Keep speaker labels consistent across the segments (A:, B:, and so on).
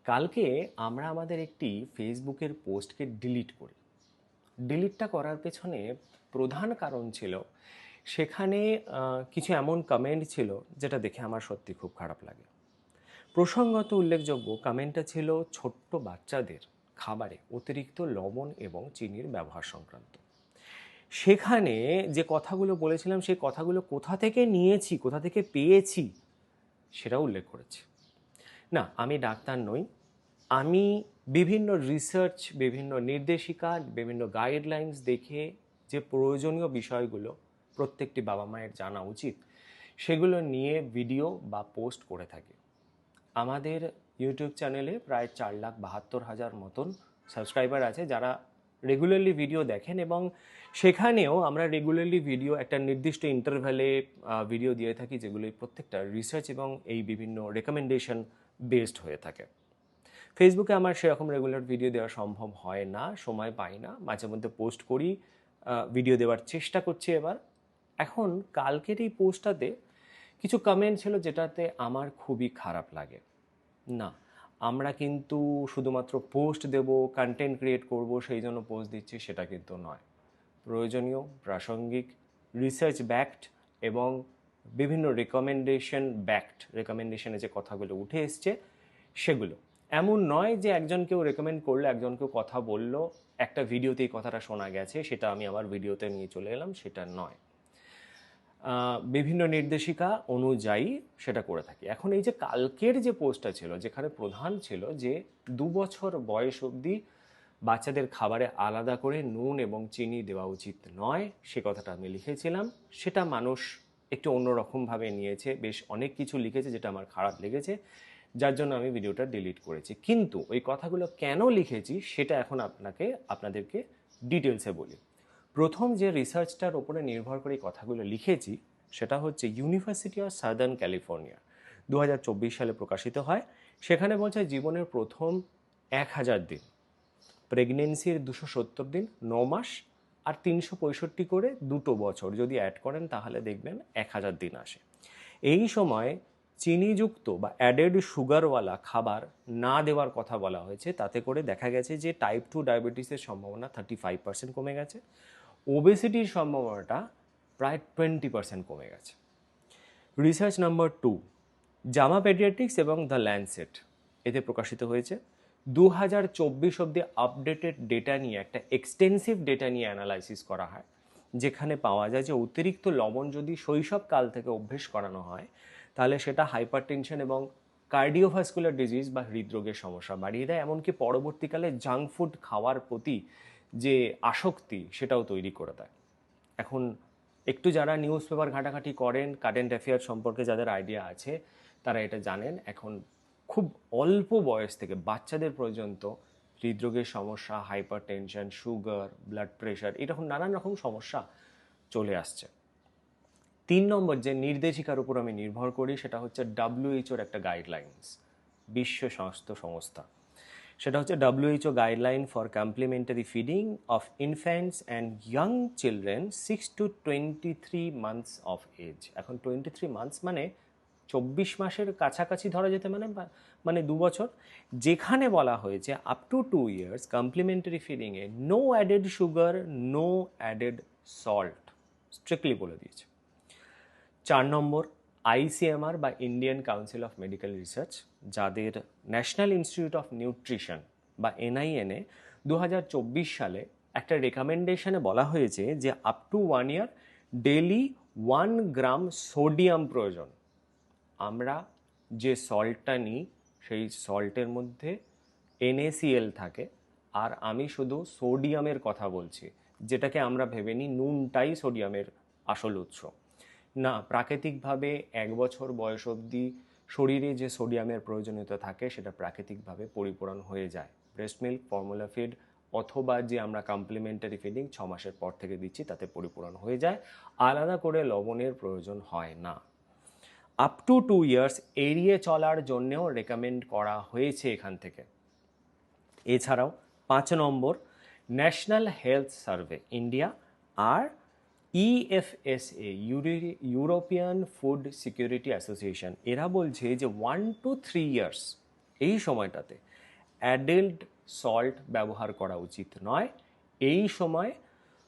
A: কালকে আমরা আমাদের একটি ফেসবুকের পোস্টকে ডিলিট করি। ডিলিটটা করার পেছনে প্রধান কারণ ছিল সেখানে কিছু এমন কমেন্ট ছিল যেটা দেখে আমার সত্যি খুব খারাপ লাগে। প্রসঙ্গত উল্লেখযোগ্য কমেন্টটা ছিল ছোট্ট বাচ্চাদের খাবারে অতিরিক্ত লবণ এবং চিনির ব্যবহার সংক্রান্ত। সেখানে যে কথাগুলো বলেছিলাম সেই কথাগুলো কোথা থেকে নিয়েছি, কোথা থেকে পেয়েছি সেটাও উল্লেখ করেছি। না, আমি ডাক্তার নই। আমি বিভিন্ন রিসার্চ, বিভিন্ন নির্দেশিকা, বিভিন্ন গাইডলাইন্স দেখে যে প্রয়োজনীয় বিষয়গুলো প্রত্যেকটি বাবা মায়ের জানা উচিত সেগুলো নিয়ে ভিডিও বা পোস্ট করে থাকি। আমাদের ইউটিউব চ্যানেলে প্রায় 4,72,000 মতন সাবস্ক্রাইবার আছে যারা রেগুলারলি ভিডিও দেখেন, এবং সেখানেও আমরা রেগুলারলি ভিডিও একটা নির্দিষ্ট ইন্টারভ্যালে ভিডিও দিয়ে থাকি, যেগুলো প্রত্যেকটা রিসার্চ এবং এই বিভিন্ন রেকমেন্ডেশন বেসড হয়ে থাকে। ফেসবুকে আমার সেরকম রেগুলার ভিডিও দেওয়া সম্ভব হয় না, সময় পাই না, মাঝে মধ্যে পোস্ট করি, ভিডিও দেওয়ার চেষ্টা করছি এবার। এখন কালকের এই পোস্টটাতে কিছু কমেন্ট ছিল যেটাতে আমার খুবই খারাপ লাগে। না, আমরা কিন্তু শুধুমাত্র পোস্ট দেব, কন্টেন্ট ক্রিয়েট করব সেই জন্য পোস্ট দিচ্ছি সেটা কিন্তু নয়। প্রয়োজনীয়, প্রাসঙ্গিক, রিসার্চ ব্যাকড এবং বিভিন্ন রেকমেন্ডেশনে যে কথাগুলো উঠে এসছে সেগুলো। এমন নয় যে একজন কেউ রেকমেন্ড করলো, একজন কেউ কথা বললো, একটা ভিডিওতেই কথাটা শোনা গেছে, সেটা আমি আমার ভিডিওতে নিয়ে চলে এলাম, সেটা নয়। বিভিন্ন নির্দেশিকা অনুযায়ী সেটা করে থাকি। এখন এই যে কালকের যে পোস্টটা ছিল, যেখানে প্রধান ছিল যে 2 বছর বয়স অবধি বাচ্চাদের খাবারে আলাদা করে নুন এবং চিনি দেওয়া উচিত নয়, সে কথাটা আমি লিখেছিলাম। সেটা মানুষ একটু অন্যরকমভাবে নিয়েছে, বেশ অনেক কিছু লিখেছে যেটা আমার খারাপ লেগেছে, যার জন্য আমি ভিডিওটা ডিলিট করেছি। কিন্তু ওই কথাগুলো কেন লিখেছি সেটা এখন আপনাদেরকে ডিটেলসে বলি। প্রথম যে রিসার্চটার ওপরে নির্ভর করে এই কথাগুলো লিখেছি সেটা হচ্ছে ইউনিভার্সিটি অফ সাদার্ন ক্যালিফোর্নিয়া, 2024 সালে প্রকাশিত হয়। সেখানে বলছে জীবনের প্রথম 1000 দিন, প্রেগনেন্সির 270 দিন, 9 মাস, আর 365 করে 2 বছর যদি অ্যাড করেন তাহলে দেখবেন 1000 দিন আসে। এই সময় চিনিযুক্ত বা অ্যাডেড সুগারওয়ালা খাবার না দেওয়ার কথা বলা হয়েছে। তাতে করে দেখা গেছে যে টাইপ 2 ডায়াবেটিসের সম্ভাবনা 35% কমে গেছে, ওবেসিটির সম্ভাবনাটা প্রায় 20% কমে গেছে। রিসার্চ নাম্বার 2, জামা পেডিয়াট্রিক্স এবং দ্য ল্যান্ডসেট, এতে প্রকাশিত হয়েছে। 2024 অব্দি আপডেটেড ডেটা নিয়ে, একটা এক্সটেন্সিভ ডেটা নিয়ে অ্যানালাইসিস করা হয়, যেখানে পাওয়া যায় যে অতিরিক্ত লবণ যদি শৈশবকাল থেকে অভ্যেস করানো হয় তাহলে সেটা হাইপারটেনশন এবং কার্ডিওভাস্কুলার ডিজিজ বা হৃদরোগের সমস্যা বাড়িয়ে দেয়, এমনকি পরবর্তীকালে জাঙ্ক ফুড খাওয়ার প্রতি যে আসক্তি সেটাও তৈরি করে দেয়। এখন একটু যারা নিউজ পেপার ঘাটাঘাটি করেন, কারেন্ট অ্যাফেয়ার সম্পর্কে যাদের আইডিয়া আছে তারা এটা জানেন, এখন খুব অল্প বয়স থেকে বাচ্চাদের পর্যন্ত হৃদরোগের সমস্যা, hyper tension, sugar, blood pressure, এরকম নানান রকম সমস্যা চলে আসছে। 3 নম্বর যে নির্দেশিকার উপর আমি নির্ভর করি সেটা হচ্ছে WHO একটা গাইডলাইন্স, বিশ্ব স্বাস্থ্য সংস্থা। সেটা হচ্ছে WHO guideline for complementary feeding of infants and young children 6 to 23 months of age. এখন 23 মান্থস মানে 24 মাসের কাছাকাছি ধরা যেতে মানে 2 বছর, যেখানে বলা হয়েছে আপ টু 2 ইয়ার্স কমপ্লিমেন্টারি ফিডিংয়ে no added sugar, no added salt, strictly বলে দিয়েছে। 4 নম্বর, ICMR বা Indian council of medical research, যাদের ন্যাশনাল ইনস্টিটিউট অফ নিউট্রিশন বা NINA 2024 সালে একটা রেকমেন্ডেশনে বলা হয়েছে যে up to 1 year daily 1 gram sodium প্রয়োজন। আমরা যে সল্টটা নিই সেই সল্টের মধ্যে NaCl থাকে, আর আমি শুধু সোডিয়ামের কথা বলছি, যেটাকে আমরা ভেবে নিই নুনটাই সোডিয়ামের আসল উৎস। না, প্রাকৃতিকভাবে 1 বছর বয়স অবধি শরীরে যে সোডিয়ামের প্রয়োজনীয়তা থাকে সেটা প্রাকৃতিকভাবে পরিপূরণ হয়ে যায়। ব্রেস্ট মিল্ক, ফর্মুলা ফিড অথবা যে আমরা কমপ্লিমেন্টারি ফিডিং 6 মাসের পর থেকে দিচ্ছি তাতে পরিপূরণ হয়ে যায়, আলাদা করে লবণের প্রয়োজন হয় না। আপ টু 2 ইয়ার্স এড়িয়ে চলার জন্যেও রেকমেন্ড করা হয়েছে এখান থেকে। এছাড়াও 5 নম্বর, ন্যাশনাল হেলথ সার্ভে ইন্ডিয়া আর EFSA, European food security association, এরা বলছে যে 1 to 3 ইয়ার্স এই সময়টাতে অ্যাডেড সল্ট ব্যবহার করা উচিত নয়। এই সময়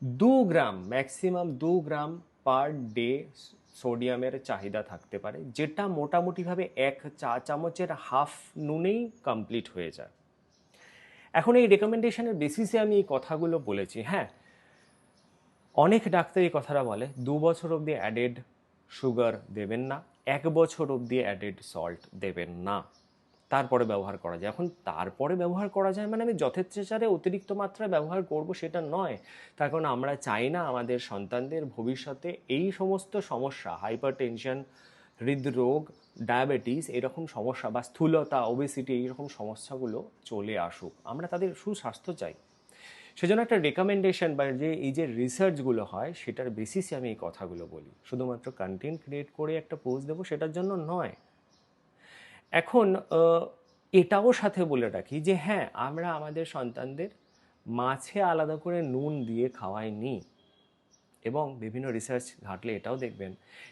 A: 2 গ্রাম, ম্যাক্সিমাম 2 গ্রাম পার ডে সোডিয়ামের চাহিদা থাকতে পারে, যেটা মোটামুটিভাবে 1 চা চামচের হাফ নুনেই কমপ্লিট হয়ে যায়। এখন এই রেকমেন্ডেশনের বেসিসে আমি এই কথাগুলো বলেছি। হ্যাঁ, অনেক ডাক্তার এই কথাটা বলে 2 বছর অবধি অ্যাডেড সুগার দেবেন না, 1 বছর অবধি অ্যাডেড সল্ট দেবেন না, তারপরে ব্যবহার করা যায়। এখন তারপরে ব্যবহার করা যায় মানে আমি যথেচ্ছাচারে অতিরিক্ত মাত্রায় ব্যবহার করব সেটা নয়। তার কারণ আমরা চাই না আমাদের সন্তানদের ভবিষ্যতে এই সমস্ত সমস্যা, হাইপার টেনশন, হৃদরোগ, ডায়াবেটিস, এরকম সমস্যা বা স্থূলতা, ওবেসিটি, এইরকম সমস্যাগুলো চলে আসুক। আমরা তাদের সুস্বাস্থ্য চাই। সেজন্য একটা রেকমেন্ডেশন বা এই যে রিসার্চগুলো হয় সেটার বেসিসে আমি এই কথাগুলো বলি। শুধুমাত্র কন্টেন্ট ক্রিয়েট করে একটা পোস্ট দেবো সেটার জন্য নয়। এখন এটাও সাথে বলে রাখি যে হ্যাঁ, আমরা আমাদের সন্তানদের মাছে আলাদা করে নুন দিয়ে খাওয়াইনি। এবং বিভিন্ন রিসার্চ ঘাটলে এটাও দেখবেন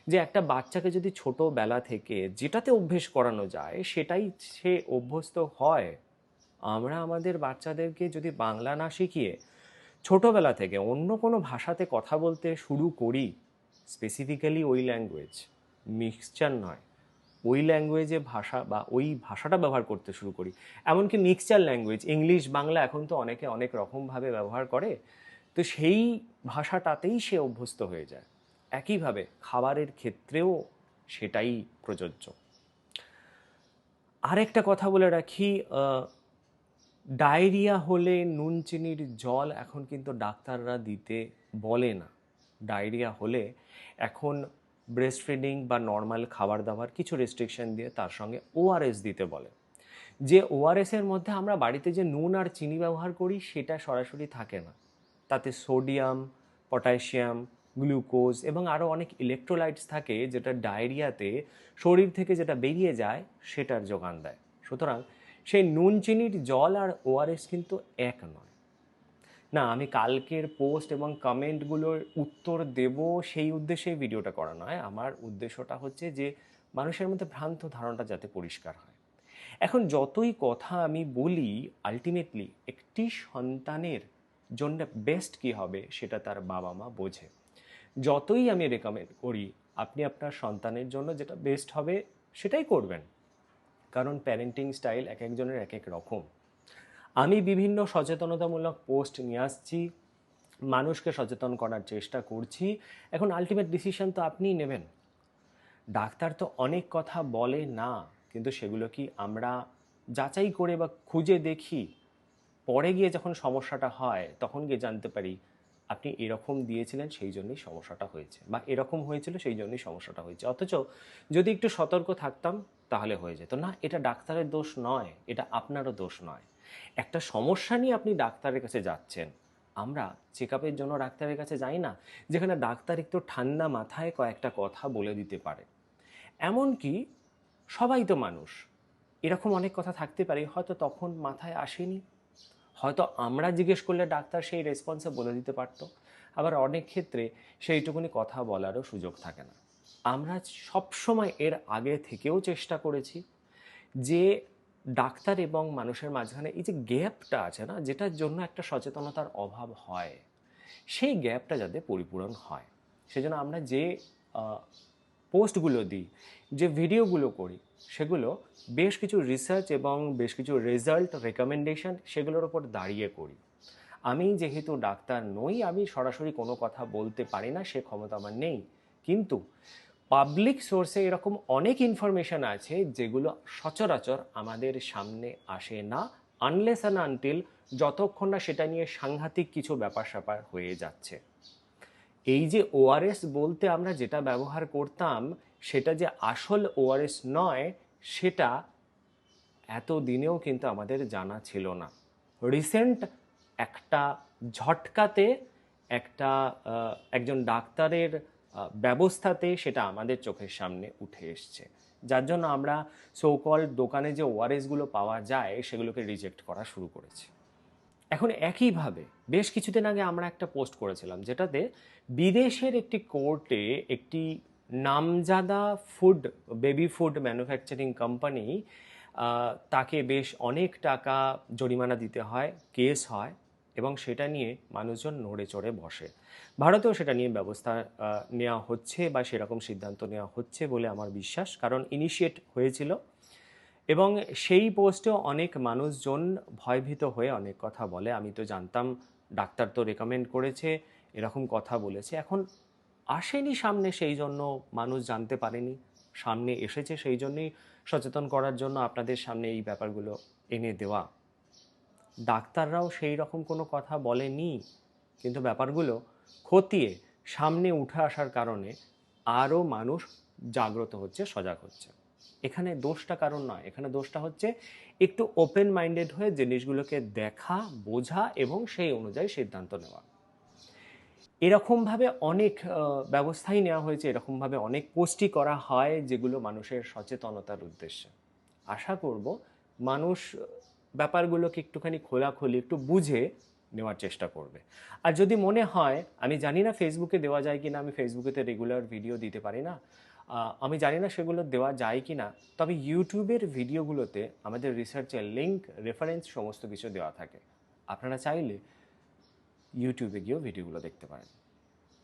A: যে একটা বাচ্চাকে যদি ছোটোবেলা থেকে যেটাতে অভ্যেস করানো যায় সেটাই সে অভ্যস্ত হয়। আমরা আমাদের বাচ্চাদেরকে যদি বাংলা না শিখিয়ে ছোটোবেলা থেকে অন্য কোনো ভাষাতে কথা বলতে শুরু করি, স্পেসিফিক্যালি ওই ল্যাঙ্গুয়েজ, মিক্সচার নয়, ওই ল্যাঙ্গুয়েজে ভাষা বা ওই ভাষাটা ব্যবহার করতে শুরু করি, এমনকি মিক্সচার ল্যাঙ্গুয়েজ, ইংলিশ বাংলা এখন তো অনেকে অনেক রকমভাবে ব্যবহার করে, তো সেই ভাষাটাতেই সে অভ্যস্ত হয়ে যায়। একইভাবে খাবারের ক্ষেত্রেও সেটাই প্রযোজ্য। আরেকটা কথা বলে রাখি, ডায়রিয়া হলে নুন চিনির জল এখন কিন্তু ডাক্তাররা দিতে বলে না। ডায়রিয়া হলে এখন ব্রেস্ট ফিডিং বা নর্মাল খাবার দাবার কিছু রেস্ট্রিকশন দিয়ে তার সঙ্গে ওআরএস দিতে বলে। যে ওআরএসের মধ্যে আমরা বাড়িতে যে নুন আর চিনি ব্যবহার করি সেটা সরাসরি থাকে না, তাতে সোডিয়াম, পটাশিয়াম, গ্লুকোজ এবং আরও অনেক ইলেকট্রোলাইটস থাকে, যেটা ডায়রিয়াতে শরীর থেকে যেটা বেরিয়ে যায় সেটার যোগান দেয়। সুতরাং সেই নুন চিনির জল আর ওআরএস কিন্তু এক নয়। না, আমি কালকের পোস্ট এবং কমেন্টগুলোর উত্তর দেব সেই উদ্দেশ্যে ভিডিওটা করা নয়। আমার উদ্দেশ্যটা হচ্ছে যে মানুষের মধ্যে ভ্রান্ত ধারণাটা যাতে পরিষ্কার হয়। এখন যতই কথা আমি বলি, আলটিমেটলি একটি সন্তানের জন্য বেস্ট কী হবে সেটা তার বাবা মা বোঝে। যতই আমি রেকমেন্ড করি আপনি আপনার সন্তানের জন্য যেটা বেস্ট হবে সেটাই করবেন, কারণ প্যারেন্টিং স্টাইল এক একজনের এক এক রকম। আমি বিভিন্ন সচেতনতামূলক পোস্ট নিয়ে আসছি, মানুষকে সচেতন করার চেষ্টা করছি। এখন আলটিমেট ডিসিশন তো আপনিই নেবেন। ডাক্তার তো অনেক কথা বলে না, কিন্তু সেগুলো কি আমরা যাচাই করে বা খুঁজে দেখি? পরে গিয়ে যখন সমস্যাটা হয় তখন গিয়ে জানতে পারি আপনি এরকম দিয়েছিলেন সেই জন্যই সমস্যাটা হয়েছে, বা এরকম হয়েছিল সেই জন্যই সমস্যাটা হয়েছে। অথচ যদি একটু সতর্ক থাকতাম তাহলে হয়ে যেত না। এটা ডাক্তারের দোষ নয়, এটা আপনারও দোষ নয়। একটা সমস্যা নিয়ে আপনি ডাক্তারের কাছে যাচ্ছেন, আমরা চেক আপের জন্য ডাক্তারের কাছে যাই না, যেখানে ডাক্তার একটু ঠান্ডা মাথায় কয়েকটা কথা বলে দিতে পারে। এমনকি সবাই তো মানুষ, এরকম অনেক কথা থাকতে পারে হয়তো তখন মাথায় আসেনি, হয়তো আমরা জিজ্ঞেস করলে ডাক্তার সেই রেসপন্সে বলে দিতে পারতো। আবার অনেক ক্ষেত্রে সেইটুকুনি কথা বলারও সুযোগ থাকে না। আমরা সবসময় এর আগে থেকেও চেষ্টা করেছি যে ডাক্তার এবং মানুষের মাঝখানে এই যে গ্যাপটা আছে না, যেটার জন্য একটা সচেতনতার অভাব হয়, সেই গ্যাপটা যাতে পরিপূরণ হয় সেজন্য আমরা যে পোস্টগুলো দিই, যে ভিডিওগুলো করি, সেগুলো বেশ কিছু রিসার্চ এবং বেশ কিছু রেজাল্ট, রেকমেন্ডেশন সেগুলোর ওপর দাঁড়িয়ে করি। আমি যেহেতু ডাক্তার নই, আমি সরাসরি কোনো কথা বলতে পারি না, সে ক্ষমতা আমার নেই। কিন্তু পাবলিক সোর্সে এরকম অনেক ইনফরমেশান আছে যেগুলো সচরাচর আমাদের সামনে আসে না, আনলেস অ্যান্ড আনটিল যতক্ষণ না সেটা নিয়ে সাংঘাতিক কিছু ব্যাপার স্যাপার হয়ে যাচ্ছে। এই যে ওআরএস বলতে আমরা যেটা ব্যবহার করতাম সেটা যে আসল ওআরএস নয়, সেটা এত দিনেও কিন্তু আমাদের জানা ছিল না। রিসেন্ট একটা ঝটকাতে একজন ডাক্তারের ব্যবস্থাতে সেটা আমাদের চোখের সামনে উঠে এসছে, যার জন্য আমরা সোকল দোকানে যে ওআরএসগুলো পাওয়া যায় সেগুলোকে রিজেক্ট করা শুরু করেছি। এখন একইভাবে বেশ কিছুদিন আগে আমরা একটা পোস্ট করেছিলাম যেটাতে বিদেশের একটি কোর্টে একটি নামজাদা বেবি ফুড ম্যানুফ্যাকচারিং কোম্পানি তাকে বেশ অনেক টাকা জরিমানা দিতে হয়, কেস হয়, এবং সেটা নিয়ে মানুষজন নড়ে চড়ে বসে। ভারতেও সেটা নিয়ে ব্যবস্থা নেওয়া হচ্ছে বা সেরকম সিদ্ধান্ত নেওয়া হচ্ছে বলে আমার বিশ্বাস, কারণ ইনিশিয়েট হয়েছিল এবং সেই পোস্টেও অনেক মানুষজন ভয়ভীত হয়ে অনেক কথা বলে। আমি তো জানতাম, ডাক্তার তো রেকমেন্ড করেছে, এরকম কথা বলেছে, এখন আসেনি সামনে সেই জন্য মানুষ জানতে পারেনি, সামনে এসেছে সেই জন্যই সচেতন করার জন্য আপনাদের সামনে এই ব্যাপারগুলো এনে দেওয়া। ডাক্তাররাও সেই রকম কোনো কথা বলেনি, কিন্তু ব্যাপারগুলো খতিয়ে সামনে উঠে আসার কারণে আরও মানুষ জাগ্রত হচ্ছে, সজাগ হচ্ছে। এখানে দোষটা কারণ নয়, এখানে দোষটা হচ্ছে একটু ওপেন মাইন্ডেড হয়ে জিনিসগুলোকে দেখা, বোঝা এবং সেই অনুযায়ী সিদ্ধান্ত নেওয়া। এরকমভাবে অনেক ব্যবস্থাই নেওয়া হয়েছে, এরকমভাবে অনেক পোস্টই করা হয় যেগুলো মানুষের সচেতনতার উদ্দেশ্যে। আশা করব মানুষ ব্যাপারগুলোকে একটুখানি খোলাখুলি একটু বুঝে নেওয়ার চেষ্টা করবে। আর যদি মনে হয়, আমি জানি না ফেসবুকে দেওয়া যায় কি না, আমি ফেসবুকেতে রেগুলার ভিডিও দিতে পারি না, আমি জানি না সেগুলো দেওয়া যায় কি না, তবে ইউটিউবের ভিডিওগুলোতে আমাদের রিসার্চের লিঙ্ক, রেফারেন্স সমস্ত কিছু দেওয়া থাকে। আপনারা চাইলে ইউটিউবে গিয়েও ভিডিওগুলো দেখতে পারেন।